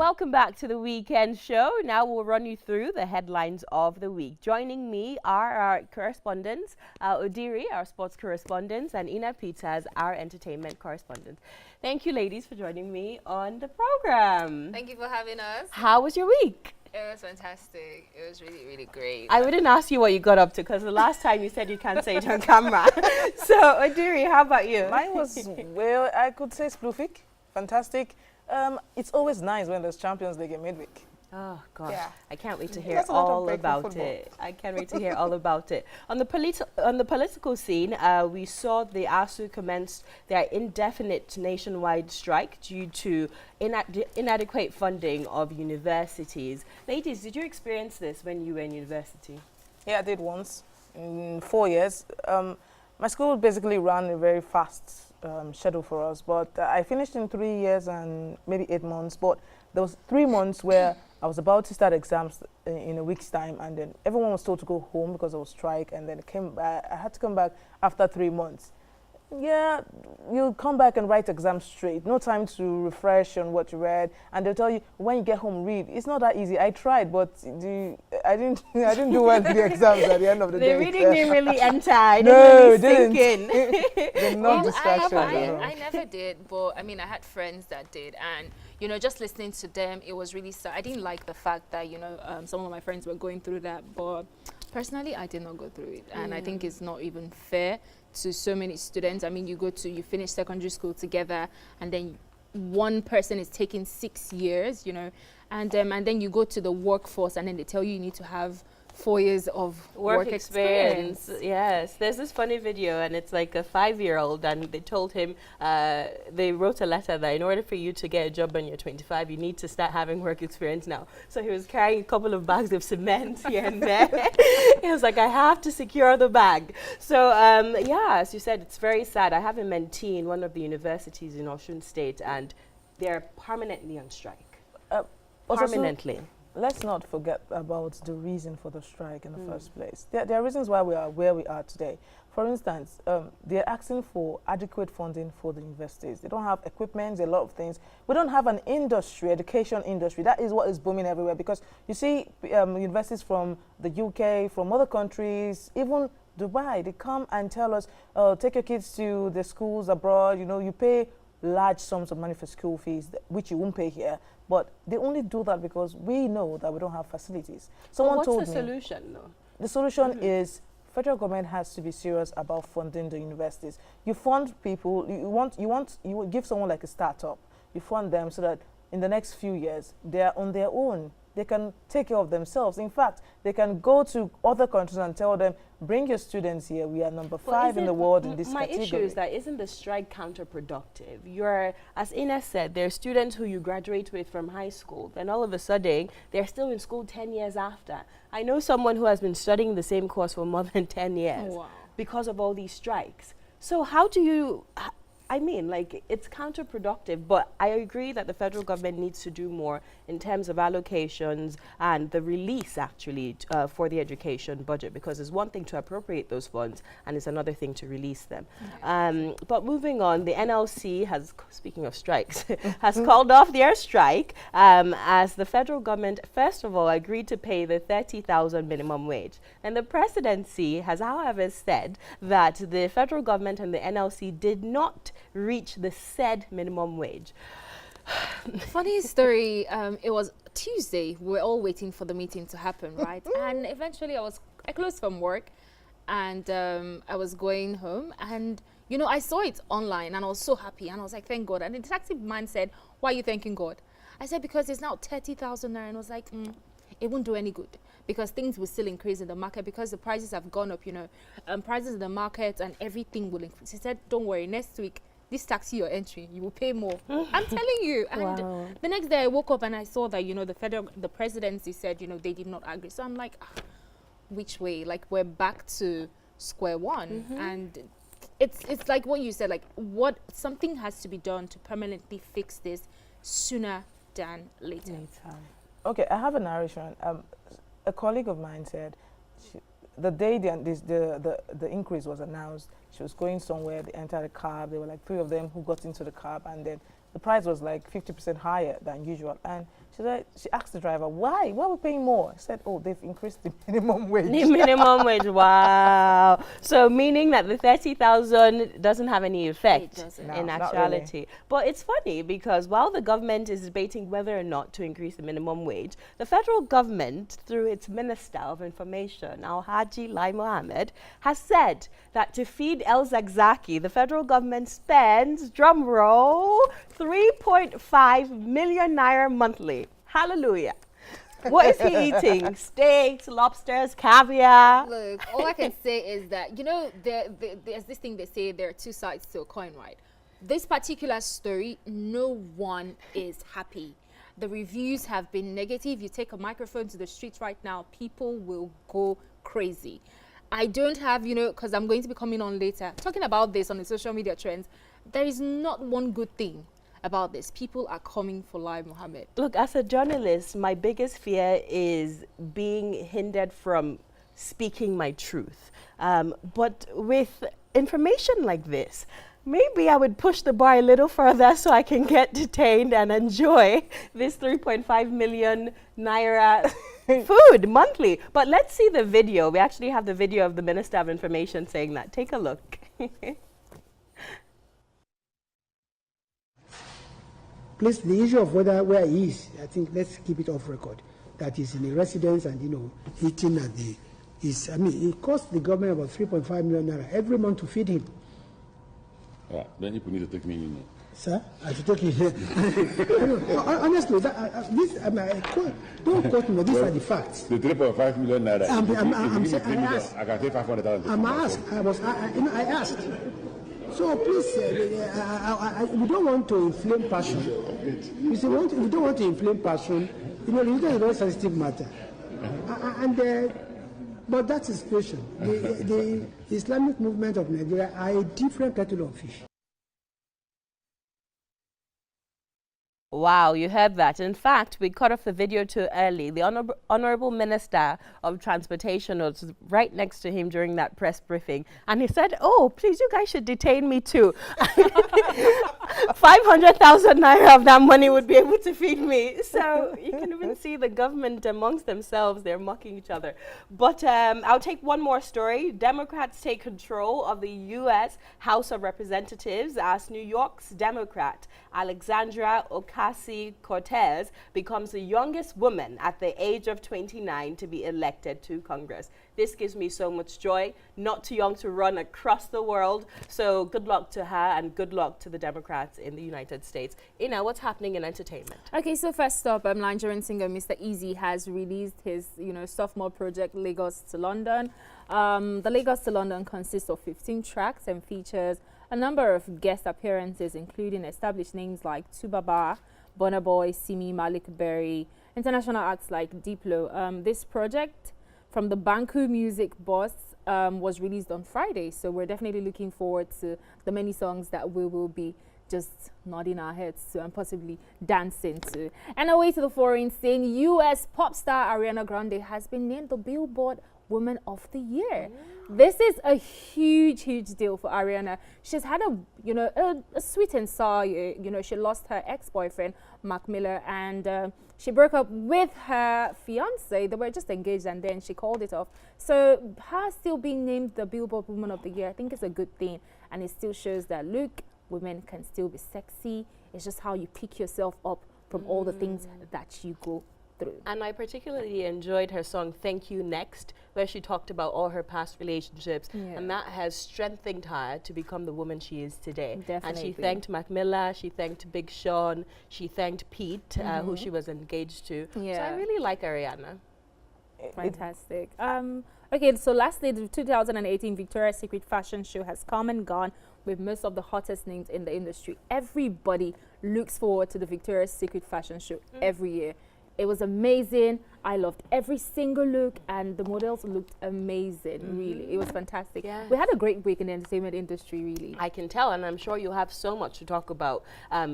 Welcome back to the weekend show. Now we'll run you through the headlines of the week. Joining me are our correspondents, Odiri, our sports correspondent, and Ina Peters, our entertainment correspondent. Thank you, ladies, for joining me on the program. Thank you for having us. How was your week? It was fantastic. It was really, really great. I wouldn't ask you what you got up to because the last time you said you can't say it on camera. So, Odiri, how about you? Mine was, well, I could say splufic. Fantastic. It's always nice when there's Champions League in midweek. Oh, gosh. Yeah. I can't wait to hear all about it. I can't wait to hear all about it. On the political scene, we saw the ASU commenced their indefinite nationwide strike due to inadequate funding of universities. Ladies, did you experience this when you were in university? Yeah, I did once in 4 years. My school basically ran a very fast schedule for us, but I finished in 3 years and maybe 8 months, but there was 3 months where I was about to start exams in a week's time, and then everyone was told to go home because of strike, and then I had to come back after 3 months. Yeah, you come back and write exams straight. No time to refresh on what you read, and they'll tell you when you get home, read. It's not that easy. I tried, but I didn't do well in the exams at the end of the day. The reading didn't really enter. It No, didn't really it sink in. They're not distractions. I never did, but I mean, I had friends that did, and you know, just listening to them, it was really sad. I didn't like the fact that some of my friends were going through that, but personally, I did not go through it, and I think it's not even fair to so many students. I mean, you finish secondary school together, and then one person is taking 6 years, and then you go to the workforce, and then they tell you need to have 4 years of work experience. Yes, there's this funny video, and it's like a 5-year-old, and they told him, they wrote a letter that in order for you to get a job when you're 25, you need to start having work experience now. So he was carrying a couple of bags of cement here and there. He was like, I have to secure the bag. So yeah, as you said, it's very sad. I have a mentee in one of the universities in Osun State, and they're permanently on strike. Permanently. Let's not forget about the reason for the strike in the first place. There are reasons why we are where we are today. For instance, they're asking for adequate funding for the universities. They don't have equipment, a lot of things. We don't have an industry, education industry. That is what is booming everywhere, because you see universities from the UK, from other countries, even Dubai, they come and tell us, take your kids to the schools abroad, you pay large sums of money for school fees, which you won't pay here. But they only do that because we know that we don't have facilities. Someone told me. What's the solution, though? The solution is federal government has to be serious about funding the universities. You fund people. You give someone like a startup. You fund them so that in the next few years they are on their own. They can take care of themselves. In fact, they can go to other countries and tell them, bring your students here. We are number 5 in the world in this category. My issue is that isn't the strike counterproductive? As Ines said, there are students who you graduate with from high school. Then all of a sudden, they're still in school 10 years after. I know someone who has been studying the same course for more than 10 years because of all these strikes. So how do you... I mean, like, it's counterproductive, but I agree that the federal government needs to do more in terms of allocations and the release, actually, for the education budget, because it's one thing to appropriate those funds and it's another thing to release them. But moving on, the NLC has, speaking of strikes, has called off their strike as the federal government, first of all, agreed to pay the 30,000 minimum wage. And the presidency has, however, said that the federal government and the NLC did not reach the said minimum wage. Funny story, it was Tuesday. We're all waiting for the meeting to happen, right? And eventually I closed from work, and I was going home, and I saw it online, and I was so happy, and I was like, thank God. And the taxi man said, why are you thanking God? I said, because it's now 30,000 naira, and I was like, it won't do any good, because things will still increase in the market, because the prices have gone up, prices in the market and everything will increase. He said, don't worry, next week, this taxi you're entering, you will pay more. I'm telling you. And the next day I woke up and I saw that, the presidency said, they did not agree. So I'm like, which way? Like, we're back to square one. And it's like what you said, like, something has to be done to permanently fix this sooner than later. Okay, I have a narration. A colleague of mine said, the day the increase was announced, she was going somewhere, they entered a cab, there were like 3 of them who got into the cab, and then the price was like 50% higher than usual. And she asked the driver, why? Why are we paying more? I said, oh, they've increased the minimum wage. The minimum wage, wow. So meaning that the 30,000 doesn't have any effect in actuality. Really. But it's funny because while the government is debating whether or not to increase the minimum wage, the federal government, through its Minister of Information, Al-Haji Lai Mohammed, has said that to feed El Zagzaki, the federal government spends, drum roll, 3.5 million naira monthly. Hallelujah. What is he eating? Steaks, lobsters, caviar? Look, all I can say is that, you know, there's this thing they say there are two sides to a coin, right? This particular story, no one is happy. The reviews have been negative. You take a microphone to the streets right now, people will go crazy. I don't have, you know, because I'm going to be coming on later, talking about this on the social media trends, there is not one good thing about this. People are coming for Lai Mohammed. Look, as a journalist, my biggest fear is being hindered from speaking my truth. But with information like this, maybe I would push the bar a little further so I can get detained and enjoy this 3.5 million naira food monthly. But let's see the video. We actually have the video of the Minister of Information saying that. Take a look. Please, the issue of where he is, I think let's keep it off record. That is in a residence and, you know, eating at the, I mean, it costs the government about 3.5 million naira every month to feed him. Then you need to take me in. Sir, I should take you here. Honestly, don't quote me. These are the facts. The 3.5 million naira. I can take 500,000. I asked. So please, we don't want to inflame passion. We don't want to inflame passion. You know, religion is a very sensitive matter. But that's the situation. The Islamic movement of Nigeria are a different kettle of fish. Wow, you heard that. In fact, we cut off the video too early. The Honorable Minister of Transportation was right next to him during that press briefing. And he said, oh, please, you guys should detain me too. 500,000 naira of that money would be able to feed me. So you can even see the government amongst themselves. They're mocking each other. But I'll take one more story. Democrats take control of the U.S. House of Representatives as New York's Democrat Alexandra Ocasio-Cortez becomes the youngest woman at the age of 29 to be elected to Congress. This gives me so much joy. Not too young to run across the world. So good luck to her and good luck to the Democrats in the United States. Ina, what's happening in entertainment? Okay, so first up, Nigerian singer Mr. Easy has released his, sophomore project Lagos to London. The Lagos to London consists of 15 tracks and features a number of guest appearances, including established names like Tubaba, Burna Boy, Simi, Malik Berry, international acts like Diplo. This project from the Banku Music Boss was released on Friday, so we're definitely looking forward to the many songs that we will be just nodding our heads to and possibly dancing to. And away to the foreign scene, U.S. pop star Ariana Grande has been named the Billboard Woman of the Year. This is a huge deal for Ariana. She's had a sweet and sour year. She lost her ex-boyfriend Mac Miller, and she broke up with her fiance. They were just engaged, and then she called it off. So her still being named the Billboard Woman of the Year, I think is a good thing, and it still shows that look, women can still be sexy. It's just how you pick yourself up from all the things that you go through. And I particularly enjoyed her song Thank You Next, where she talked about all her past relationships, and that has strengthened her to become the woman she is today. Definitely. And she thanked Mac Miller, she thanked Big Sean, she thanked Pete, who she was engaged to. So I really like Ariana. Fantastic. Okay, so lastly, the 2018 Victoria's Secret fashion show has come and gone with most of the hottest names in the industry. Everybody looks forward to the Victoria's Secret fashion show every year. It was amazing. I loved every single look, and the models looked amazing, really. It was fantastic. Yes. We had a great week in the entertainment industry, really. I can tell, and I'm sure you'll have so much to talk about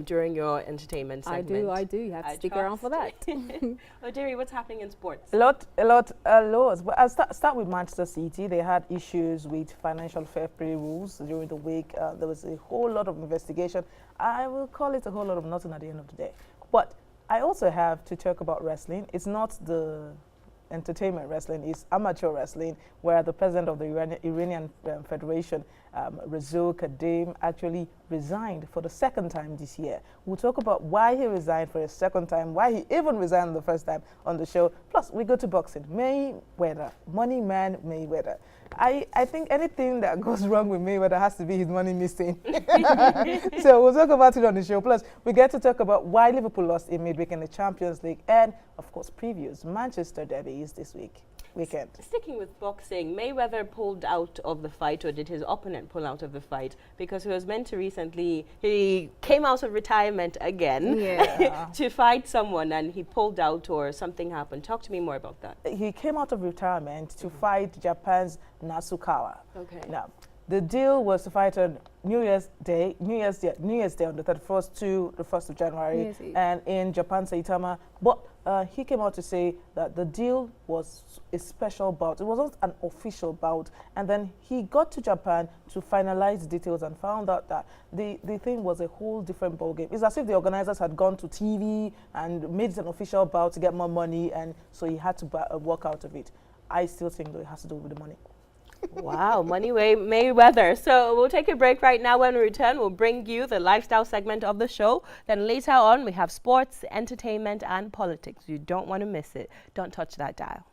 during your entertainment segment. I do. You have to stick around for that. Odiri, what's happening in sports? Loads. But I'll start with Manchester City. They had issues with financial fair play rules during the week. There was a whole lot of investigation. I will call it a whole lot of nothing at the end of the day. But I also have to talk about wrestling. It's not the entertainment wrestling, it's amateur wrestling, where the president of the Iranian Federation, Razul Kadim, actually resigned for the second time this year. We'll talk about why he resigned for a second time, why he even resigned the first time on the show. Plus, we go to boxing. Mayweather, money man Mayweather. I think anything that goes wrong with Mayweather has to be his money missing. So we'll talk about it on the show. Plus, we get to talk about why Liverpool lost in midweek in the Champions League, and of course, previews. Manchester Derby is this weekend. Sticking with boxing, Mayweather pulled out of the fight, or did his opponent pull out of the fight? Because he was meant to recently, he came out of retirement again to fight someone, and he pulled out, or something happened. Talk to me more about that. He came out of retirement to fight Japan's Nasukawa. Okay. Now, the deal was to fight on New Year's Day on the 31st to the 1st of January, and in Japan, Saitama. But he came out to say that the deal was a special bout. It wasn't an official bout. And then he got to Japan to finalize the details and found out that the thing was a whole different ballgame. It's as if the organizers had gone to TV and made it an official bout to get more money, and so he had to walk out of it. I still think that it has to do with the money. Wow, money Mayweather. So we'll take a break right now. When we return, we'll bring you the lifestyle segment of the show. Then later on, we have sports, entertainment, and politics. You don't want to miss it. Don't touch that dial.